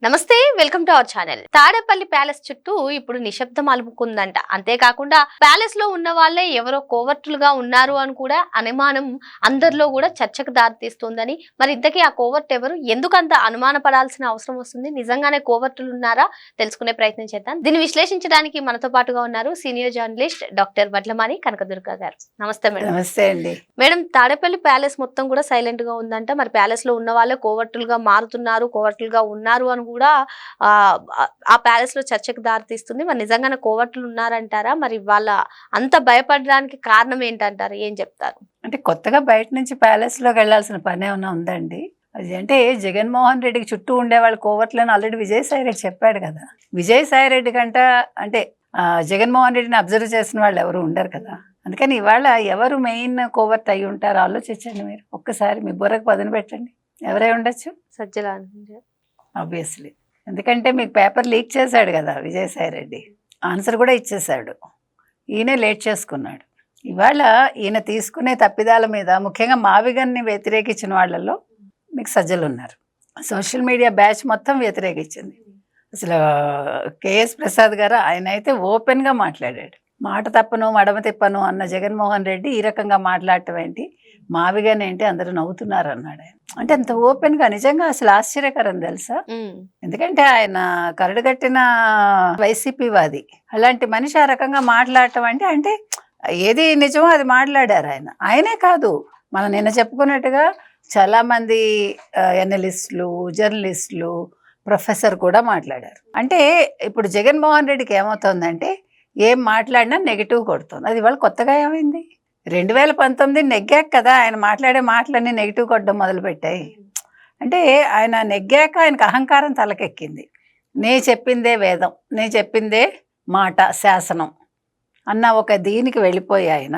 నమస్తే, welcome to our channel. Tadepalli palace చుట్టూ ఇప్పుడు నిశ్శబ్దం అలుముకుందంట. అంతేకాకుండా ప్యాలెస్ లో ఉన్న వాళ్ళే ఎవరో కోవర్టులుగా ఉన్నారు అని కూడా అనుమానం అందరిలో కూడా చర్చకు దారితీస్తుందని. మరి ఇంతకీ ఆ కోవర్ట్ ఎవరు, ఎందుకంత అనుమాన పడాల్సిన అవసరం వస్తుంది, నిజంగానే కోవర్టులు ఉన్నారా తెలుసుకునే ప్రయత్నం చేద్దాం. దీన్ని విశ్లేషించడానికి మనతో పాటుగా ఉన్నారు senior journalist doctor Vadlamani Kanakadurga గారు. నమస్తే మేడం. నమస్తే అండి. మేడం, తాడేపల్లి ప్యాలెస్ మొత్తం కూడా సైలెంట్ గా ఉందంట. మరి ప్యాలెస్ లో ఉన్న వాళ్ళే కోవర్టులుగా మారుతున్నారు, కోవర్టులుగా ఉన్నారు అని కూడా ఆ ప్యాలెస్ లో చర్చకు దారితీస్తుంది. మరి నిజంగానే కోవర్టులు ఉన్నారంటారా? మరి వాళ్ళ అంత భయపడడానికి కారణం ఏంటంటారు? ఏం చెప్తారు? అంటే కొత్తగా బయట నుంచి ప్యాలెస్ లోకి వెళ్లాల్సిన పని ఏమైనా ఉందండి? అది అంటే జగన్మోహన్ రెడ్డికి చుట్టూ ఉండే వాళ్ళు కోవర్ట్లని ఆల్రెడీ విజయసాయి రెడ్డి చెప్పాడు కదా. విజయసాయి రెడ్డి కంట అంటే జగన్మోహన్ రెడ్డిని అబ్జర్వ్ చేసిన వాళ్ళు ఎవరు ఉండరు కదా. అందుకని ఇవాళ ఎవరు మెయిన్ కోవర్ట్ అయి ఉంటారో ఆలోచించండి మీరు. ఒక్కసారి మీ బుర్రకు పదును పెట్టండి. ఎవరై ఉండొచ్చు? సజ్జల ఆబ్వియస్లీ. ఎందుకంటే మీకు పేపర్ లీక్ చేశాడు కదా విజయసాయి రెడ్డి, ఆన్సర్ కూడా ఇచ్చేశాడు. ఈయనే లేట్ చేసుకున్నాడు. ఇవాళ ఈయన తీసుకునే తప్పిదాల మీద ముఖ్యంగా మావిగన్ని వ్యతిరేకించిన వాళ్ళల్లో మీకు సజ్జలు ఉన్నారు. సోషల్ మీడియా బ్యాచ్ మొత్తం వ్యతిరేకించింది. అసలు కేఎస్ ప్రసాద్ గారు ఆయన అయితే ఓపెన్గా మాట్లాడాడు. మాట తప్పను మడమ తిప్పను అన్న జగన్మోహన్ రెడ్డి ఈ రకంగా మాట్లాడటం ఏంటి, మావిగానే ఏంటి, అందరూ నవ్వుతున్నారు అన్నాడు ఆయన. అంటే అంత ఓపెన్గా నిజంగా అసలు ఆశ్చర్యకరం తెలుసా. ఎందుకంటే ఆయన కరడుగట్టిన వైసీపీ వాది, అలాంటి మనిషి ఆ రకంగా మాట్లాడటం అంటే ఏది నిజమో అది మాట్లాడారు ఆయన. ఆయనే కాదు, మనం నిన్న చెప్పుకున్నట్టుగా చాలామంది ఎనలిస్టులు, జర్నలిస్టులు, ప్రొఫెసర్ కూడా మాట్లాడారు. అంటే ఇప్పుడు జగన్మోహన్ రెడ్డికి ఏమవుతుందంటే ఏం మాట్లాడినా నెగిటివ్ కొడుతుంది. అది ఇవాళ కొత్తగా ఏమైంది? 2019 నెగ్గాక కదా ఆయన మాట్లాడే మాటలన్నీ నెగిటివ్ కొట్టడం మొదలుపెట్టాయి. అంటే ఆయన నెగ్గాక ఆయనకు అహంకారం తలకెక్కింది. నే చెప్పిందే వేదం, నే చెప్పిందే మాట శాసనం అన్న ఒక దీనికి వెళ్ళిపోయి ఆయన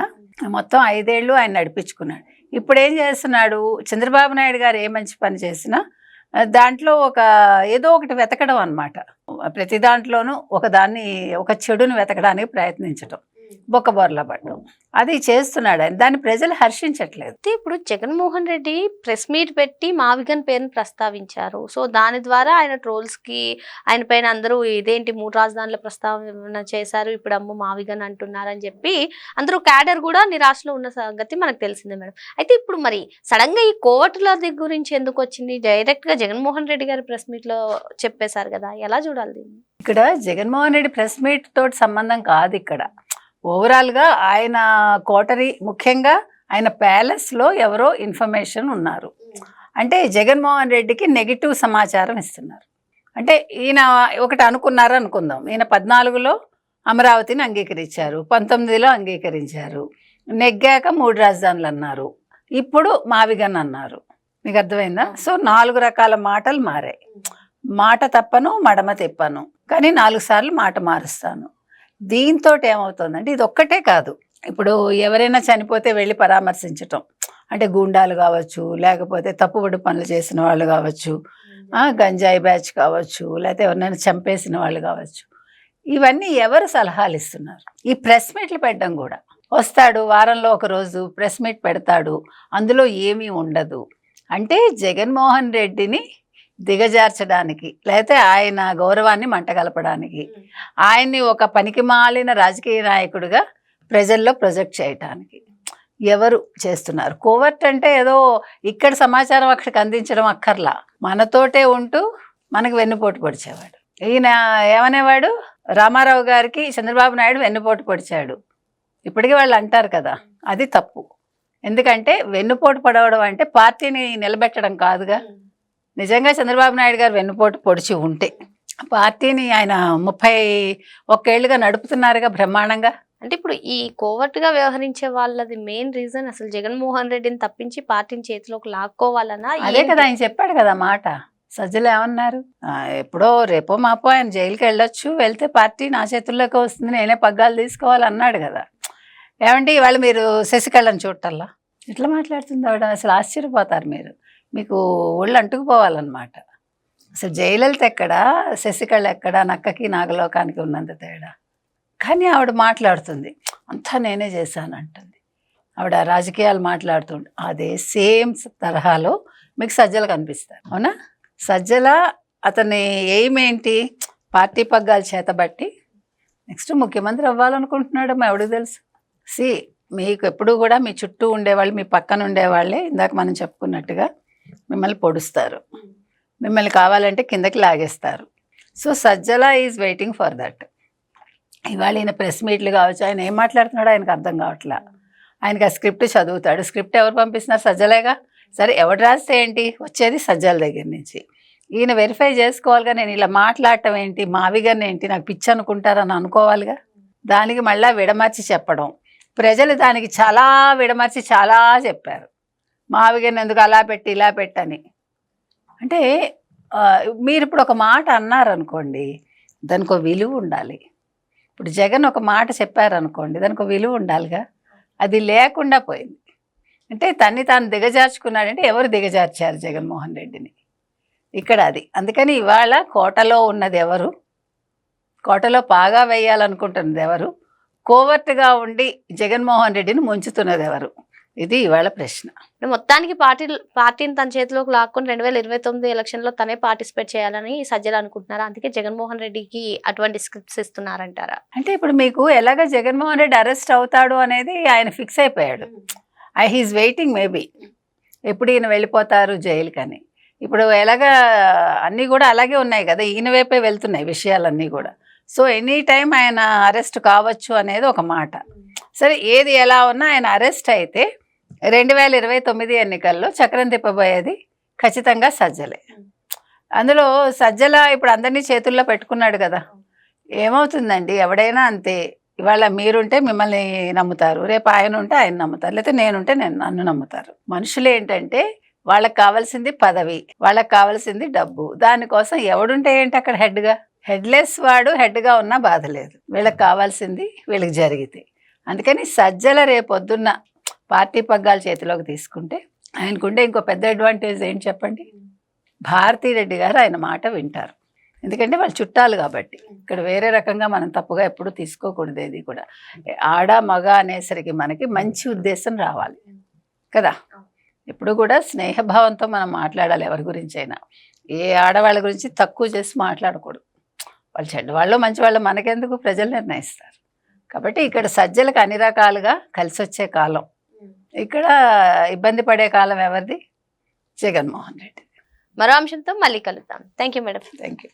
మొత్తం 5 ఏళ్ళు ఆయన నడిపించుకున్నాడు. ఇప్పుడు ఏం చేస్తున్నాడు? చంద్రబాబు నాయుడు గారు ఏ మంచి పని చేసినా దాంట్లో ఏదో ఒకటి వెతకడం అన్నమాట. ప్రతి దాంట్లోనూ ఒక చెడును వెతకడానికి ప్రయత్నించడం, బొక్కబోర్లా పడడం, అది చేస్తున్నాడు ఆయన. దాన్ని ప్రజలు హర్షించట్లేదు. ఇప్పుడు జగన్మోహన్ రెడ్డి ప్రెస్ మీట్ పెట్టి మావిగన్ పేరును ప్రస్తావించారు. సో దాని ద్వారా ఆయన ట్రోల్స్ కి ఆయన పైన అందరూ ఇదేంటి 3 రాజధానుల ప్రస్తావన చేశారు, ఇప్పుడు అమ్మ మావిగన్ అంటున్నారని చెప్పి అందరూ క్యాడర్ కూడా నిరాశలో ఉన్న సంగతి మనకు తెలిసిందే మేడం. అయితే ఇప్పుడు మరి సడన్ గా ఈ కోవటుల గురించి ఎందుకు వచ్చింది? డైరెక్ట్ గా జగన్మోహన్ రెడ్డి గారి ప్రెస్ మీట్ లో చెప్పేశారు కదా, ఎలా చూడాలి దీన్ని? ఇక్కడ జగన్మోహన్ రెడ్డి ప్రెస్ మీట్ తోటి సంబంధం కాదు. ఇక్కడ ఓవరాల్గా ఆయన కోటరీ, ముఖ్యంగా ఆయన ప్యాలెస్లో ఎవరో ఇన్ఫర్మేషన్ ఉన్నారు అంటే జగన్మోహన్ రెడ్డికి నెగిటివ్ సమాచారం ఇస్తున్నారు. అంటే ఈయన ఒకటి అనుకున్నారు అనుకుందాం, ఈయన 14లో అమరావతిని అంగీకరించారు, 19లో అంగీకరించారు, నెగ్గాక 3 రాజధానులు అన్నారు, ఇప్పుడు మావిగన్ అన్నారు. మీకు అర్థమైందా? సో 4 రకాల మాటలు మారాయి. మాట తప్పను మడమ తిప్పను, కానీ 4 సార్లు మాట మారుస్తాను. దీంతో ఏమవుతుందంటే ఇది ఒక్కటే కాదు, ఇప్పుడు ఎవరైనా చనిపోతే వెళ్ళి పరామర్శించటం, అంటే గూండాలు కావచ్చు, లేకపోతే తప్పుబడి పనులు చేసిన వాళ్ళు కావచ్చు, గంజాయి బ్యాచ్ కావచ్చు, లేకపోతే ఎవరినైనా చంపేసిన వాళ్ళు కావచ్చు, ఇవన్నీ ఎవరు సలహాలు ఇస్తున్నారు? ఈ ప్రెస్ మీట్లు పెట్టడం కూడా. వస్తాడు వారంలో ఒక రోజు ప్రెస్ మీట్ పెడతాడు, అందులో ఏమీ ఉండదు. అంటే జగన్మోహన్ రెడ్డిని దిగజార్చడానికి, లేకపోతే ఆయన గౌరవాన్ని మంటగలపడానికి, ఆయన్ని ఒక పనికి మాలిన రాజకీయ నాయకుడిగా ప్రజల్లో ప్రొజెక్ట్ చేయటానికి ఎవరు చేస్తున్నారు? కోవర్ట్ అంటే ఏదో ఇక్కడ సమాచారం అక్కడికి అందించడం అక్కర్లా, మనతోటే ఉంటూ మనకు వెన్నుపోటు పొడిచేవాడు. ఈయన ఏమనేవాడు? రామారావు గారికి చంద్రబాబు నాయుడు వెన్నుపోటు పొడిచాడు. ఇప్పటికీ వాళ్ళు అంటారు కదా, అది తప్పు. ఎందుకంటే వెన్నుపోటు పడవడం అంటే పార్టీని నిలబెట్టడం కాదుగా. నిజంగా చంద్రబాబు నాయుడు గారు వెన్నుపోటు పొడిచి ఉంటే పార్టీని ఆయన 31 ఏళ్ళుగా నడుపుతున్నారుగా బ్రహ్మాండంగా. అంటే ఇప్పుడు ఈ కోవర్ట్గా వ్యవహరించే వాళ్ళది మెయిన్ రీజన్ అసలు జగన్మోహన్ రెడ్డిని తప్పించి పార్టీని చేతిలోకి లాక్కోవాలన్నా? అదే కదా ఆయన చెప్పాడు కదా మాట. సజ్జలు ఏమన్నారు? ఎప్పుడో రేపో మాపో ఆయన జైలుకి వెళ్ళొచ్చు, వెళ్తే పార్టీ నా చేతుల్లోకి వస్తుంది, నేనే పగ్గాలు తీసుకోవాలన్నాడు కదా. ఏమంటే ఇవాళ మీరు శశికళని చూడటల్లా ఇట్లా మాట్లాడుతుంది ఆవిడ, అసలు ఆశ్చర్యపోతారు మీరు. మీకు ఒళ్ళు అంటుకుపోవాలన్నమాట. అసలు జయలలిత ఎక్కడ, శశికళ ఎక్కడ, నక్కకి నాగలోకానికి ఉన్నంత తేడా. కానీ ఆవిడ మాట్లాడుతుంది అంతా నేనే చేశానంటుంది. ఆవిడ రాజకీయాలు మాట్లాడుతుండే అదే సేమ్ తరహాలో మీకు సజ్జలు కనిపిస్తారు. అవునా? సజ్జల అతని ఎయిమ్ ఏంటి, పార్టీ పగ్గాలు చేతబట్టి నెక్స్ట్ ముఖ్యమంత్రి అవ్వాలనుకుంటున్నాడు. ఎవడికి తెలుసు. మీకు ఎప్పుడు కూడా మీ చుట్టూ ఉండేవాళ్ళు, మీ పక్కన ఉండేవాళ్ళే ఇందాక మనం చెప్పుకున్నట్టుగా మిమ్మల్ని పొడుస్తారు, మిమ్మల్ని కావాలంటే కిందకి లాగేస్తారు. So Sajjala is waiting for that. ఇవాళ ఈయన ప్రెస్ మీట్లు కావచ్చు, ఆయన ఏం మాట్లాడుతున్నాడో ఆయనకు అర్థం కావట్లా. ఆయనకి ఆ స్క్రిప్ట్ చదువుతాడు, స్క్రిప్ట్ ఎవరు పంపిస్తున్నారు, సజ్జలేగా. సరే ఎవడు రాస్తే ఏంటి, వచ్చేది సజ్జల దగ్గర నుంచి. ఈయన వెరిఫై చేసుకోవాలిగా, నేను ఇలా మాట్లాడటం ఏంటి, మావిగానే ఏంటి, నాకు పిచ్చి అనుకుంటారని అనుకోవాలిగా. దానికి మళ్ళీ విడమర్చి చెప్పడం, ప్రజలు దానికి చాలా విడమర్చి చాలా చెప్పారు. మావిగాని ఎందుకు అలా పెట్టి ఇలా పెట్టని. అంటే మీరు ఇప్పుడు ఒక మాట అన్నారనుకోండి, దానికి ఒక విలువ ఉండాలి. ఇప్పుడు జగన్ ఒక మాట చెప్పారనుకోండి, దానికి ఒక విలువ ఉండాలిగా. అది లేకుండా పోయింది. అంటే తన్ని తాను దిగజార్చుకున్నాడంటే ఎవరు దిగజార్చారు జగన్మోహన్ రెడ్డిని ఇక్కడ, అది. అందుకని ఇవాళ కోటలో ఉన్నది ఎవరు, కోటలో పాగా వేయాలనుకుంటున్నది ఎవరు, కోవర్ట్గా ఉండి జగన్మోహన్ రెడ్డిని ముంచుతున్నది ఎవరు, ఇది ఇవాళ ప్రశ్న. మొత్తానికి పార్టీని తన చేతిలోకి లాక్కొని 2029 ఎలక్షన్లో తనే పార్టిసిపేట్ చేయాలని సజ్జలు అనుకుంటున్నారా? అందుకే జగన్మోహన్ రెడ్డికి అటువంటి స్క్రిప్ట్స్ ఇస్తున్నారంటారా? అంటే ఇప్పుడు మీకు ఎలాగ జగన్మోహన్ రెడ్డి అరెస్ట్ అవుతాడు అనేది ఆయన ఫిక్స్ అయిపోయాడు. హీఈస్ వెయిటింగ్ మేబీ ఎప్పుడు ఈయన వెళ్ళిపోతారు జైలుకని. ఇప్పుడు ఎలాగా అన్నీ కూడా అలాగే ఉన్నాయి కదా, ఈయన వైపే వెళ్తున్నాయి విషయాలన్నీ కూడా. సో ఎనీ టైం ఆయన అరెస్ట్ కావచ్చు అనేది ఒక మాట. సరే ఏది ఎలా ఉన్నా ఆయన అరెస్ట్ అయితే 2029 ఎన్నికల్లో చక్రం తిప్పబోయేది ఖచ్చితంగా సజ్జలే. అందులో సజ్జల ఇప్పుడు అందరినీ చేతుల్లో పెట్టుకున్నాడు కదా. ఏమవుతుందండి, ఎవడైనా అంతే. ఇవాళ మీరుంటే మిమ్మల్ని నమ్ముతారు, రేపు ఆయన ఉంటే ఆయన నమ్ముతారు, లేకపోతే నేనుంటే నన్ను నమ్ముతారు. మనుషులు ఏంటంటే వాళ్ళకి కావాల్సింది పదవి, వాళ్ళకి కావాల్సింది డబ్బు. దానికోసం ఎవడుంటే ఏంటి అక్కడ హెడ్గా, హెడ్లెస్ వాడు హెడ్గా ఉన్నా బాధ లేదు. వీళ్ళకి కావాల్సింది వీళ్ళకి జరిగితే. అందుకని సజ్జల రేపొద్దున్న పార్టీ పగ్గాలు చేతిలోకి తీసుకుంటే ఆయనకుండే ఇంకో పెద్ద అడ్వాంటేజ్ ఏంటి చెప్పండి, భారతిరెడ్డి గారు ఆయన మాట వింటారు. ఎందుకంటే వాళ్ళు చుట్టాలు కాబట్టి. ఇక్కడ వేరే రకంగా మనం తప్పుగా ఎప్పుడు తీసుకోకూడదు. ఏది కూడా ఆడ మగ అనేసరికి మనకి మంచి ఉద్దేశం రావాలి కదా. ఎప్పుడు కూడా స్నేహభావంతో మనం మాట్లాడాలి ఎవరి గురించి అయినా. ఏ ఆడవాళ్ళ గురించి తక్కువ చేసి మాట్లాడకూడదు. వాళ్ళు చెడ్డవాళ్ళు మంచివాళ్ళు మనకెందుకు, ప్రజలు నిర్ణయిస్తారు. కాబట్టి ఇక్కడ సజ్జలకు అన్ని రకాలుగా కలిసి వచ్చే కాలం, ఇక్కడ ఇబ్బంది పడే కాలం ఎవరిది, జగన్మోహన్ రెడ్డి. మరో అంశంతో మళ్ళీ కలుద్దాం. Thank you madam. Thank you.